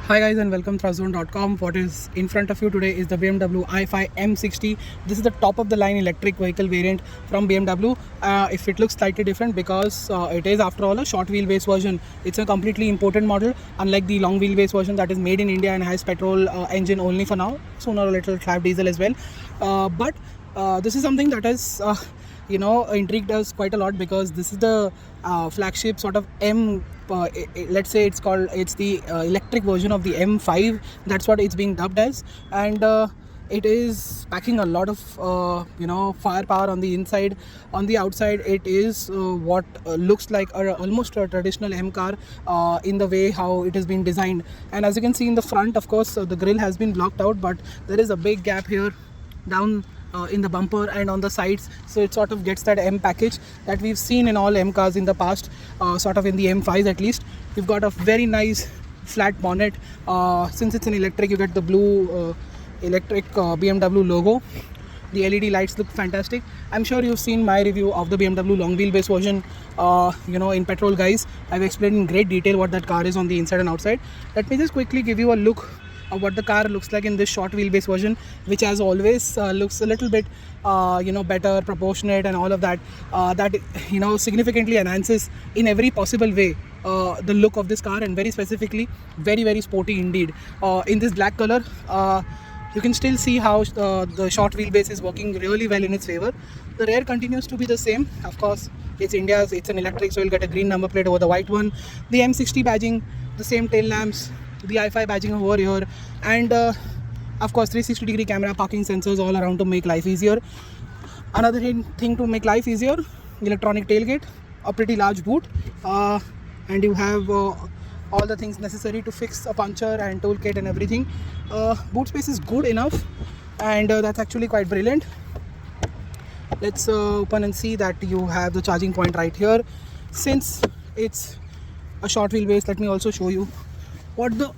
Hi guys and welcome to Trustzone.com. What is in front of you today is the BMW i5 M60. This is the top of the line electric vehicle variant from BMW. If it looks slightly different because it is after all a short wheelbase version. It's a completely imported model, unlike the long wheelbase version that is made in India and has petrol engine only for now. Sooner or later it'll have diesel as well. But this is something that has intrigued us quite a lot because this is the flagship sort of let's say it's the electric version of the M5. That's what it's being dubbed as. And it is packing a lot of firepower on the inside. On the outside it is what looks like almost a traditional M car in the way how it has been designed. And as you can see in the front, of course, the grille has been blocked out, but there is a big gap here down in the bumper and on the sides, so it sort of gets that M package that we've seen in all M cars in the past, sort of in the M5s at least. You've got a very nice flat bonnet. Since it's an electric, you get the blue electric BMW logo. The LED lights look fantastic. I'm sure you've seen my review of the BMW long wheelbase version in petrol, guys. I've explained in great detail what that car is on the inside and outside. Let me just quickly give you a look of what the car looks like in this short wheelbase version, which as always looks a little bit better, proportionate and all of that. That significantly enhances in every possible way the look of this car, and very specifically very, very sporty indeed. In this black color, you can still see how the short wheelbase is working really well in its favor. The rear continues to be the same. Of course, it's an electric, so you'll get a green number plate over the white one. The M60 badging, the same tail lamps, the i5 badging over here, and of course 360-degree camera, parking sensors all around to make life easier. Another thing to make life easier, electronic tailgate, a pretty large boot, and you have all the things necessary to fix a puncture and toolkit and everything. Boot space is good enough, and that's actually quite brilliant. Let's open and see that you have the charging point right here. Since it's a short wheelbase, let me also show you what the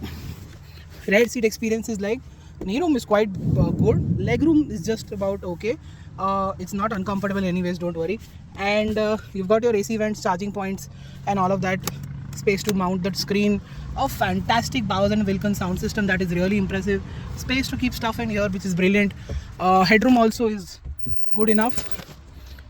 rear seat experience is like. Knee room is quite good. Leg room is just about okay. It's not uncomfortable anyways, don't worry. And you've got your AC vents, charging points and all of that. Space to mount that screen. A fantastic Bowers & Wilkins sound system that is really impressive. Space to keep stuff in here, which is brilliant. Headroom also is good enough.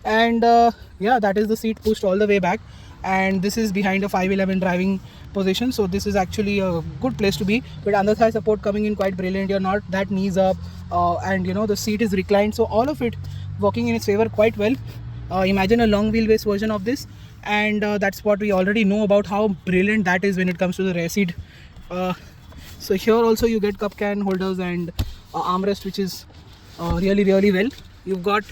And that is the seat pushed all the way back, and this is behind a 511 driving position, so this is actually a good place to be. With under thigh support coming in quite brilliant, you're not that knees up, and the seat is reclined, so all of it working in its favor quite well. Imagine a long wheelbase version of this, and that's what we already know about how brilliant that is when it comes to the rear seat. So here also you get cup can holders and armrest, which is really, really well. You've got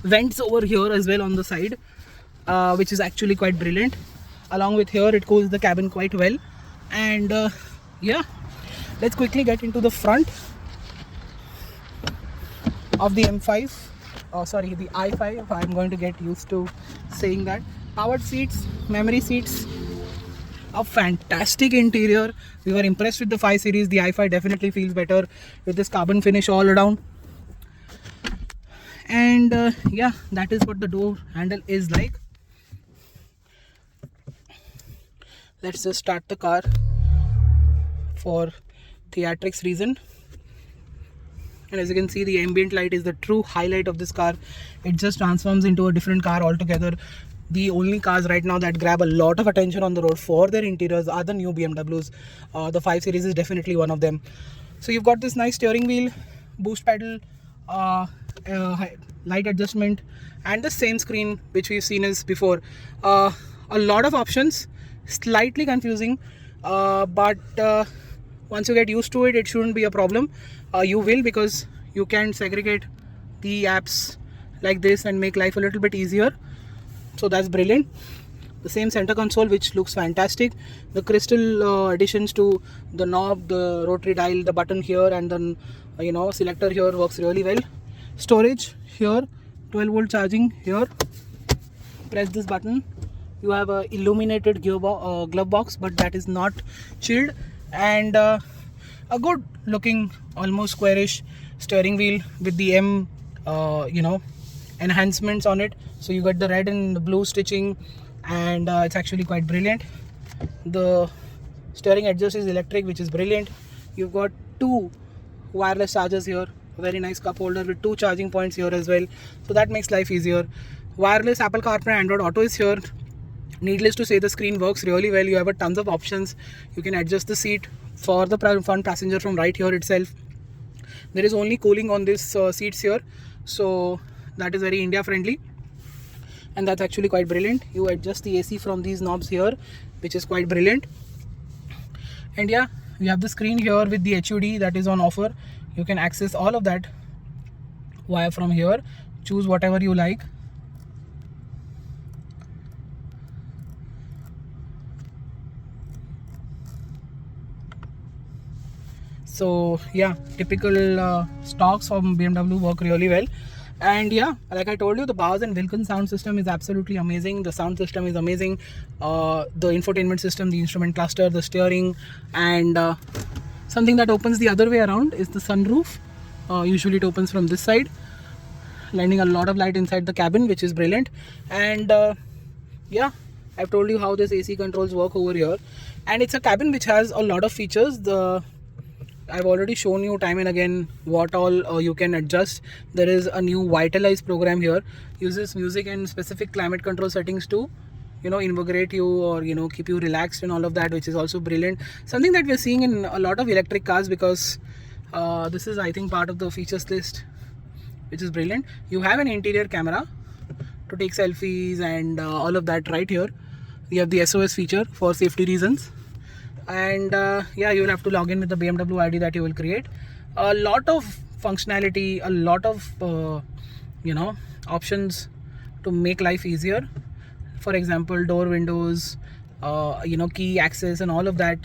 vents over here as well on the side, which is actually quite brilliant. Along with here, it cools the cabin quite well. And let's quickly get into the front of the M5. The i5. I'm going to get used to saying that. Powered seats, memory seats, a fantastic interior. We were impressed with the 5 Series. The i5 definitely feels better with this carbon finish all around. And that is what the door handle is like. Let's just start the car for theatrics reason. And as you can see, the ambient light is the true highlight of this car. It just transforms into a different car altogether. The only cars right now that grab a lot of attention on the road for their interiors are the new BMWs. The 5 Series is definitely one of them. So you've got this nice steering wheel, boost pedal, light adjustment, and the same screen which we've seen as before. A lot of options, slightly confusing, but once you get used to it, it shouldn't be a problem. You will, because you can segregate the apps like this and make life a little bit easier, so that's brilliant. The same center console, which looks fantastic. The crystal additions to the knob, the rotary dial, the button here, and then selector here works really well. Storage here, 12-volt charging here. Press this button, you have a illuminated glove box, but that is not chilled. And a good looking, almost squarish steering wheel with the M enhancements on it. So you got the red and the blue stitching, and it's actually quite brilliant. The Steering adjust is electric, which is brilliant. You've got 2 wireless chargers here, very nice cup holder with 2 charging points here as well, so that makes life easier. Wireless Apple CarPlay, Android Auto is here. Needless to say, the screen works really well. You have a tons of options. You can adjust the seat for the front passenger from right here itself. There is only cooling on this seats here, so that is very India friendly, and that's actually quite brilliant. You adjust the AC from these knobs here, which is quite brilliant. And yeah, we have the screen here with the HUD that is on offer. You can access all of that via from here. Choose whatever you like. So yeah, typical stocks from BMW work really well. And yeah, like I told you, the Bowers & Wilkins sound system is absolutely amazing. The sound system is amazing. The infotainment system, the instrument cluster, the steering, and something that opens the other way around is the sunroof. Usually it opens from this side, landing a lot of light inside the cabin, which is brilliant. And yeah, I've told you how this AC controls work over here, and it's a cabin which has a lot of features. I've already shown you time and again what all you can adjust. There is a new Vitalize program here, uses music and specific climate control settings to, you know, invigorate you or, you know, keep you relaxed and all of that, which is also brilliant. Something that we're seeing in a lot of electric cars, because this is, I think, part of the features list, which is brilliant. You have an interior camera to take selfies and all of that right here. You have the SOS feature for safety reasons. And yeah, you will have to log in with the BMW ID that you will create. A lot of functionality, a lot of you know, options to make life easier. For example, door windows, you know, key access and all of that.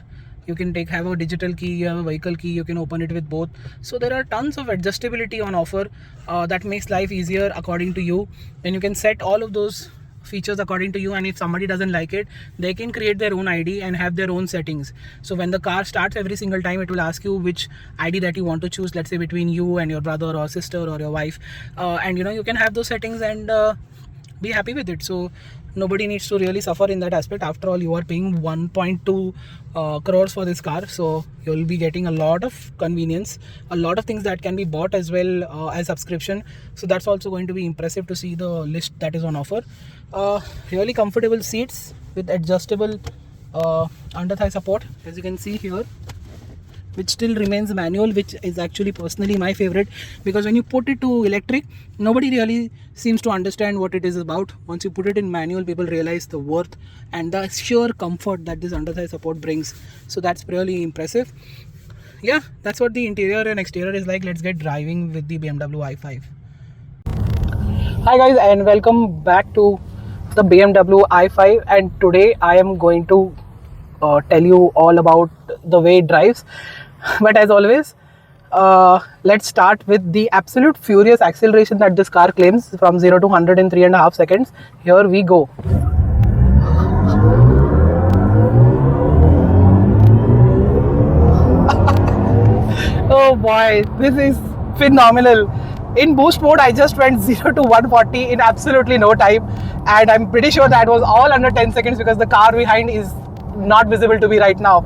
You can have a digital key, you have a vehicle key, you can open it with both. So there are tons of adjustability on offer that makes life easier according to you. And you can set all of those features according to you, and if somebody doesn't like it, they can create their own ID and have their own settings. So when the car starts, every single time it will ask you which ID that you want to choose, let's say between you and your brother or sister or your wife, and you know, you can have those settings and be happy with it. So nobody needs to really suffer in that aspect. After all, you are paying 1.2 crores for this car, so you'll be getting a lot of convenience, a lot of things that can be bought as well as subscription. So that's also going to be impressive to see the list that is on offer. Really comfortable seats with adjustable under thigh support, as you can see here, which still remains manual, which is actually personally my favorite, because when you put it to electric, nobody really seems to understand what it is about. Once you put it in manual, people realize the worth and the sheer comfort that this under thigh support brings. So that's really impressive. Yeah, that's what the interior and exterior is like. Let's get driving with the BMW i5. Hi guys, and welcome back to the BMW i5, and today I am going to tell you all about the way it drives. But as always, let's start with the absolute furious acceleration that this car claims, from 0 to 100 in 3.5 seconds. Here we go. Oh boy, this is phenomenal. In boost mode, I just went 0 to 140 in absolutely no time, and I'm pretty sure that was all under 10 seconds because the car behind is not visible to me right now.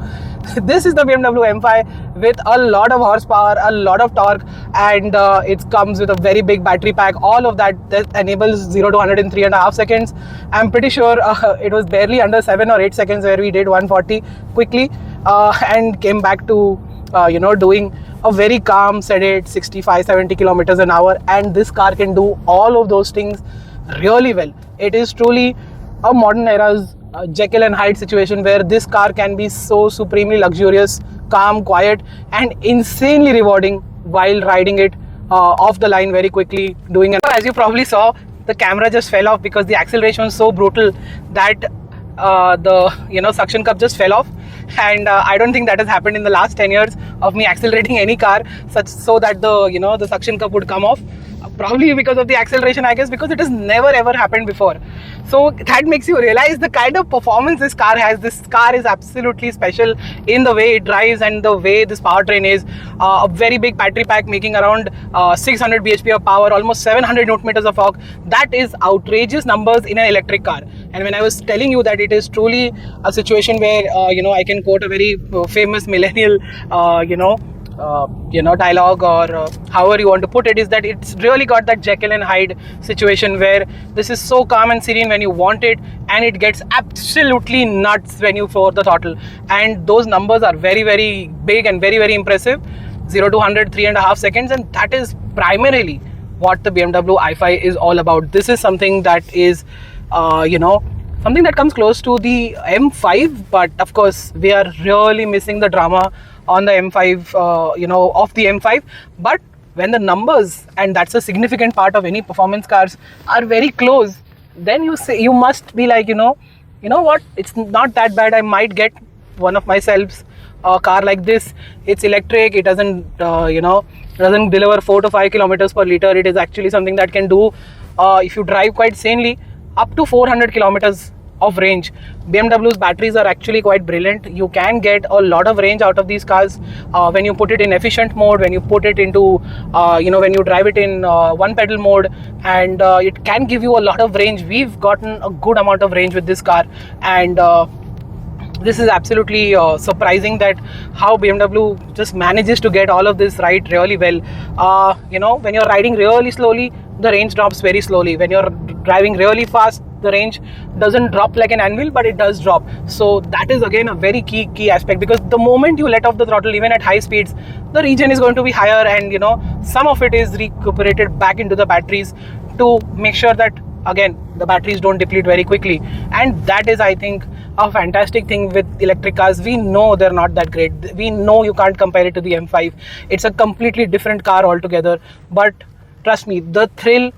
This is the BMW M5 with a lot of horsepower, a lot of torque, and it comes with a very big battery pack. All of that enables 0 to 100 in 3.5 seconds. I'm pretty sure it was barely under 7 or 8 seconds where we did 140 quickly and came back to you know, doing a very calm, sedate 65-70 kilometers an hour. And this car can do all of those things really well. It is truly a modern era's Jekyll and Hyde situation, where this car can be so supremely luxurious, calm, quiet, and insanely rewarding while riding it off the line very quickly. As you probably saw, the camera just fell off because the acceleration was so brutal that the suction cup just fell off. And I don't think that has happened in the last 10 years of me accelerating any car so that the suction cup would come off. Probably because of the acceleration, I guess, because it has never ever happened before. So that makes you realize the kind of performance this car has. This car is absolutely special in the way it drives and the way this powertrain is. A very big battery pack making around 600 bhp of power, almost 700 Nm of torque. That is outrageous numbers in an electric car. And when I was telling you that it is truly a situation where I can quote a very famous millennial dialogue, or however you want to put it, is that it's really got that Jekyll and Hyde situation where this is so calm and serene when you want it, and it gets absolutely nuts when you throw the throttle. And those numbers are very, very big and very, very impressive. 0 to 100, 3.5 seconds, and that is primarily what the BMW i5 is all about. This is something that is, something that comes close to the M5, but of course we are really missing the drama on the M5, of the M5. But when the numbers, and that's a significant part of any performance cars, are very close, then you must be like, you know what, it's not that bad. I might get one of myself a car like this. It's electric. It doesn't doesn't deliver 4 to 5 kilometers per liter. It is actually something that can do, if you drive quite sanely, up to 400 kilometers of range. BMW's batteries are actually quite brilliant. You can get a lot of range out of these cars when you put it in efficient mode, when you put it into when you drive it in one pedal mode, and it can give you a lot of range. We've gotten a good amount of range with this car, and this is absolutely surprising that how BMW just manages to get all of this right really well. When you're riding really slowly, the range drops very slowly. When you're driving really fast, the range doesn't drop like an anvil, but it does drop. So that is again a very key aspect, because the moment you let off the throttle, even at high speeds, the regen is going to be higher, and some of it is recuperated back into the batteries to make sure that, again, the batteries don't deplete very quickly. And that is, I think, a fantastic thing with electric cars. We know they're not that great. We know you can't compare it to the M5. It's a completely different car altogether. But trust me, the thrill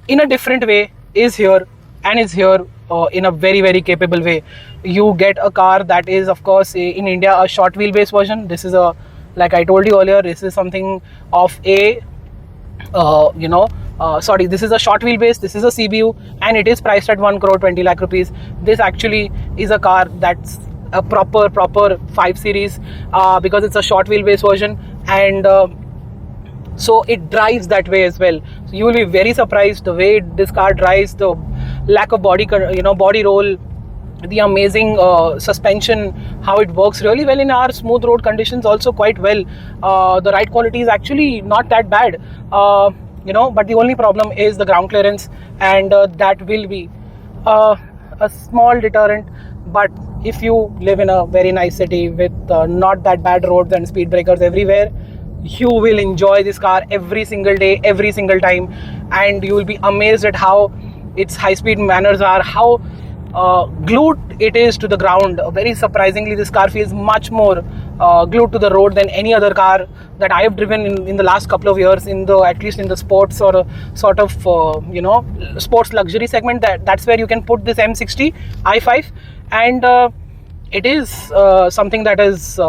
in a different way is here, and is here in a very, very capable way. You get a car that is, of course, in India, a short wheelbase version. This is like I told you earlier, this is something of a this is a short wheelbase, this is a CBU, and it is priced at 1 crore 20 lakh rupees. This actually is a car that's a proper 5 series, because it's a short wheelbase version, and so it drives that way as well. So you will be very surprised the way this car drives, the lack of body roll, the amazing suspension, how it works really well in our smooth road conditions also quite well. The ride quality is actually not that bad, but the only problem is the ground clearance, and that will be a small deterrent. But if you live in a very nice city with not that bad roads and speed breakers everywhere, you will enjoy this car every single day, every single time, and you will be amazed at how its high-speed manners are, how glued it is to the ground. Very surprisingly, this car feels much more glued to the road than any other car that I have driven in the last couple of years, at least in the sports or sort of sports luxury segment. That's where you can put this M60 i5, and it is something that is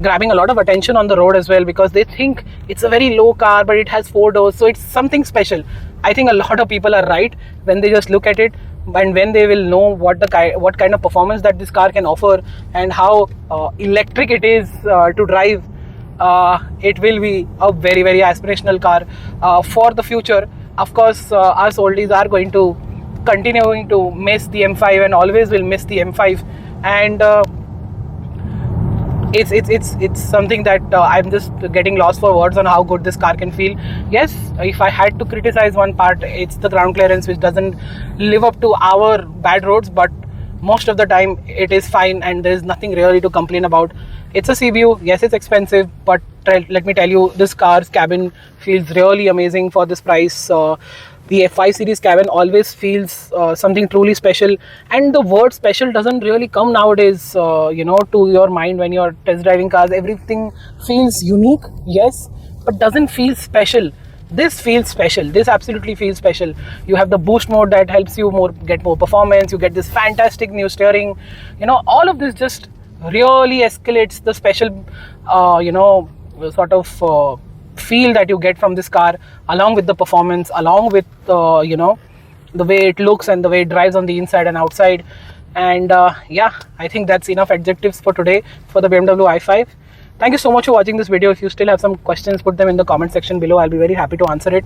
grabbing a lot of attention on the road as well, because they think it's a very low car, but it has 4 doors, so it's something special. I think a lot of people are right when they just look at it, and when they will know what kind of performance that this car can offer, and how electric it is to drive. It will be a very, very aspirational car for the future. Of course, us oldies are going to continuing to miss the M5, and always will miss the M5, and it's something that I'm just getting lost for words on how good this car can feel. Yes, if I had to criticize one part, it's the ground clearance, which doesn't live up to our bad roads, but most of the time it is fine, and there's nothing really to complain about. It's a CBU. Yes, it's expensive, but let me tell you, this car's cabin feels really amazing for this price. The F5 series cabin always feels something truly special, and the word special doesn't really come nowadays to your mind when you're test driving cars. Everything feels unique, yes, but doesn't feel special. This feels special. This absolutely feels special. You have the boost mode that helps you get more performance. You get this fantastic new steering. All of this just really escalates the special feel that you get from this car, along with the performance, along with the way it looks and the way it drives on the inside and outside. And I think that's enough adjectives for today for the BMW i5. Thank you so much for watching this video. If you still have some questions, put them in the comment section below. I'll be very happy to answer it.